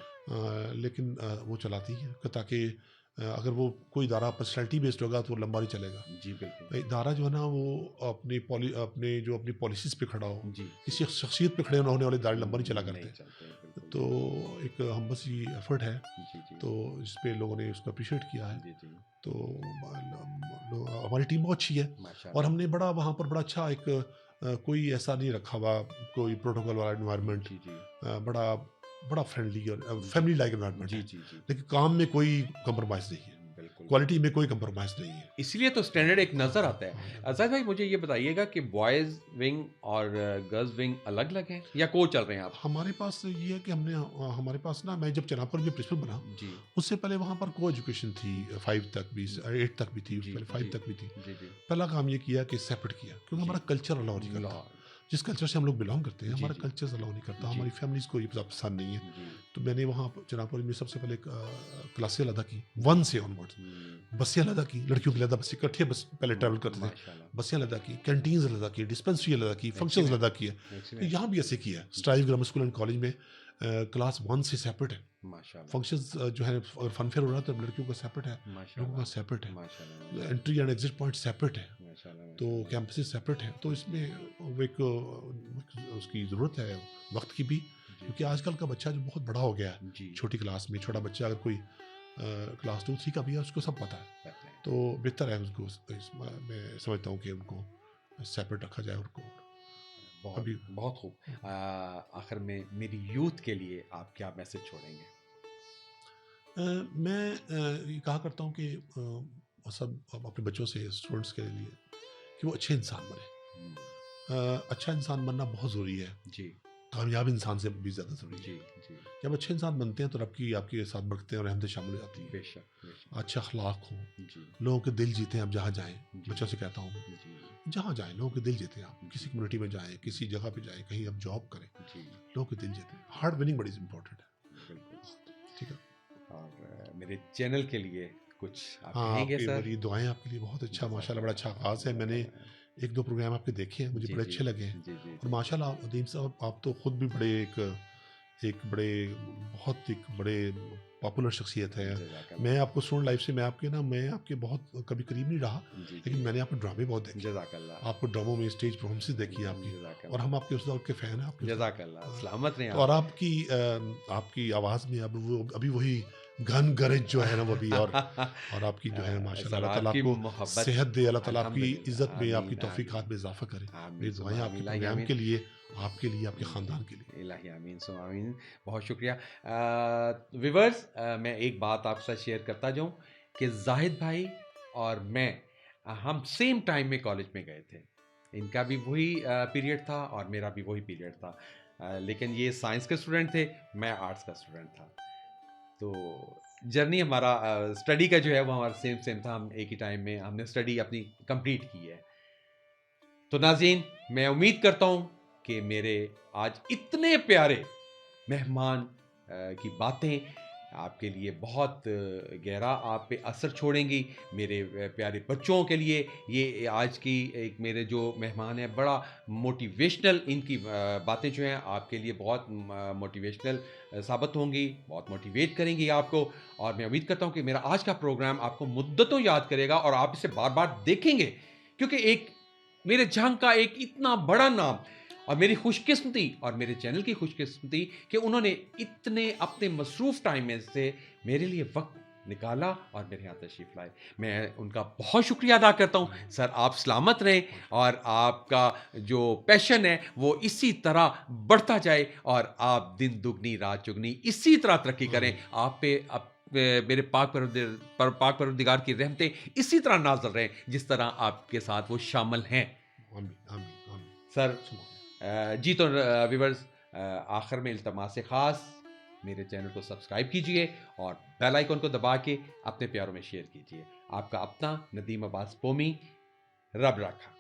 लेकिन वो चलाती हैं ताकि अगर वो कोई इदारा पर्सनैलिटी बेस्ड होगा तो वो लंबा नहीं चलेगा। जी, बिल्कुल। इदारा जो है ना वो अपनी पॉलिसीज़ पे खड़ा हो, जी। किसी शख्सियत पे खड़े होने वाले इदारे लंबा नहीं चला नहीं करते। चलते, बिल्कुल। तो एक हम बस ये एफर्ट है, जी, जी। तो इस पे लोगों ने उसको अप्रिशिएट किया है। जी, जी। तो हमारी टीम बहुत अच्छी है और माशाल्लाह। हमने वहाँ पर बड़ा अच्छा एक कोई ऐसा नहीं रखा हुआ, कोई प्रोटोकॉल वाला एनवायरनमेंट, जी, जी। बड़ा बड़ा फ्रेंडली और फैमिली लाइक एनवायरनमेंट जी, है। जी, जी। लेकिन काम में कोई कंप्रोमाइज़ नहीं है, बिल्कुल। क्वालिटी में कोई कंप्रोमाइज़ नहीं है। इसलिए तो स्टैंडर्ड एक नज़र आता है। हाँ, अज़हर भाई, मुझे ये बताइएगा कि बॉयज़ विंग और गर्ल्स विंग अलग-अलग हैं या को चल रहे हैं आप? हमारे पास ये है कि हमारे पास ना, मैं जब चनापुर में प्रिंसिपल बना, जी। उससे पहले वहाँ पर को एजुकेशन थी, 5 तक भी, 8 तक भी थी, जी, उससे पहले जी। 5 तक भी थी। जी, जी। पहला काम ये किया कि सेपरेट किया, क्योंकि जी। हमारा कल्चर अलाउ नहीं करता। लॉ। जिस कल्चर से हम लोग बिलोंग करते हैं, जी, हमारा जी। कल्चर अलाउ नहीं करता, जी। हमारी फैमिलीज़ को ये पसंद नहीं है। जी। तो मैंने वहाँ चनापुर में सबसे पहले क्लासें अलग की, 1 से ऑनवर्ड्स। बसें अलग की, लड़कियों की अलग बसें, इकट्ठे बस पहले ट्रैवल करते थे, माशाल्लाह। बसें अलग की, कैंटीन्स अलग की, डिस्पेंसरी अलग की, फंक्शंस Excellent. अलग किए। तो Excellent. यहाँ भी ऐसे किया है। Strive grammar school and college में क्लास 1 से सेपरेट है। माशाल्लाह। फंक्शंस जो है, अगर फन फेयर हो रहा है तो लड़कियों का सेपरेट है, लड़कों का माशाल्लाह। सेपरेट है, माशाल्लाह। Entry and exit point separate है, माशाल्लाह। तो कैंपसेस सेपरेट हैं। तो इसमें वो एक उसकी ज़रूरत है वक्त की भी, क्योंकि आजकल का बच्चा जो बहुत बड़ा हो गया है, जी। छोटी क्लास में छोटा बच्चा अगर कोई क्लास 2-3 का भी है, उसको सब पता है। तो बेहतर है उसको, मैं समझता हूँ कि उनको सेपरेट रखा जाए उनको। बहुत अभी बहुत खूब। आखिर में मेरी यूथ के लिए आप क्या मैसेज छोड़ेंगे? मैं ये कहा करता हूँ कि सब अपने बच्चों से, स्टूडेंट्स के लिए, कि वो अच्छे इंसान बने। अच्छा इंसान बनना बहुत ज़रूरी है। जी। कामयाब इंसान से भी ज़्यादा ज़रूरी है। जी जी, जब अच्छे इंसान बनते हैं तो रब की आपके साथ बढ़ते हैं और रहमतें शामिल हो जाती हैं। बेशक अच्छे अखलाक हों, जी लोगों के दिल जीते हैं। आप जहाँ जाएँ, जी। बच्चों से कहता हूँ, जी जहाँ जाएँ लोगों के दिल जीते हैं आप। किसी कम्युनिटी में जाएँ, किसी जगह पे जाएँ, कहीं आप जॉब करें, जी, लोगों के दिल जीते हैं। हार्ट विनिंग बड़ी इम्पोर्टेंट है। बिल्कुल। ठीक है। और मेरे चैनल के लिए कुछ आप हाँ, कहेंगे आपकी सर? बड़ी दुआएँ आपके लिए बहुत अच्छा, माशाल्लाह बड़ा अच्छा आगाज़ है। मैंने जज़ाकल्लाह। 1-2 प्रोग्राम आपके देखे हैं, मुझे जी बड़े जी अच्छे लगे हैं। जी जी और जी, माशाल्लाह अदीम साहब, आप तो खुद भी बड़े एक बड़े बहुत एक बड़े पॉपुलर शख्सियत है। जज़ाकल्लाह। मैं आपको स्टूडेंट लाइफ से मैं आपके बहुत कभी करीब नहीं रहा, जी जी, लेकिन मैंने आपके ड्रामे बहुत देखे। जज़ाकल्लाह। आपको ड्रामों में स्टेज परफॉर्मेंसेस देखी हैं आपकी, और जज़ाकल्लाह। हम आपके उस दौर के फ़ैन हैं आपके उस दौर। जज़ाकल्लाह, सलामत रहें तो और आप। आपकी आवाज़ में अब वो अभी वही घन गरज जो है ना वो भी, और आपकी जो है माशाल्लाह, सर अल्लाह ताला आपकी आपको मोहब्बत, सेहत दे, अल्लाह ताला आपकी अल्हम्दुलिल्लाह, इज़्ज़त में, आपकी आमीन तौफ़ीक़ात आमीन में इज़ाफ़ा करे। आमीन मेरी दुआएँ सुम्मा आपके आमीन, इलाही प्रोग्राम आमीन। के लिए, आपके लिए, आपके ख़ानदान के लिए। इलाही आमीन सुम्मा आमीन, बहुत शुक्रिया। व्यूअर्स, मैं एक बात आपके साथ शेयर करता जाऊं कि जाहिद भाई और मैं, हम सेम टाइम में कॉलेज में गए थे। इनका भी वही पीरियड था और मेरा भी वही पीरियड था। लेकिन ये साइंस के स्टूडेंट थे, मैं आर्ट्स का स्टूडेंट था। तो जर्नी हमारा स्टडी का जो है वो हमारा सेम सेम था। हम एक ही टाइम में हमने स्टडी अपनी कंप्लीट की है। तो नाज़रीन, मैं उम्मीद करता हूँ कि मेरे आज इतने प्यारे मेहमान की बातें आपके लिए बहुत गहरा आप पे असर छोड़ेंगी। मेरे प्यारे बच्चों के लिए ये आज की एक मेरे जो मेहमान हैं, बड़ा मोटिवेशनल इनकी बातें जो हैं आपके लिए बहुत मोटिवेशनल साबित होंगी, बहुत मोटिवेट करेंगी आपको। और मैं उम्मीद करता हूँ कि मेरा आज का प्रोग्राम आपको मुद्दतों याद करेगा और आप इसे बार बार देखेंगे, क्योंकि एक मेरे जंग का एक इतना बड़ा नाम, और मेरी खुशकिस्मती और मेरे चैनल की खुशकिस्मती कि उन्होंने इतने अपने मसरूफ़ टाइम में से मेरे लिए वक्त निकाला और मेरे यहाँ तशरीफ़ लाए। मैं उनका बहुत शुक्रिया अदा करता हूँ। सर आप सलामत रहें और आपका जो पैशन है वो इसी तरह बढ़ता जाए और आप दिन दुगनी रात चुगनी इसी तरह तरक्की करें। आप पे मेरे पाक परवरदिगार की रहमतें इसी तरह नाज़िल रहें जिस तरह आपके साथ वो शामिल हैं। आमीन, आमीन, आमीन। सर सुभान जी, तो व्यूवर्स, आखिर में इल्तमास ख़ास, मेरे चैनल को सब्सक्राइब कीजिए और बेल आइकन को दबा के अपने प्यारों में शेयर कीजिए। आपका अपना नदीम अब्बास पोमी, रब रखा।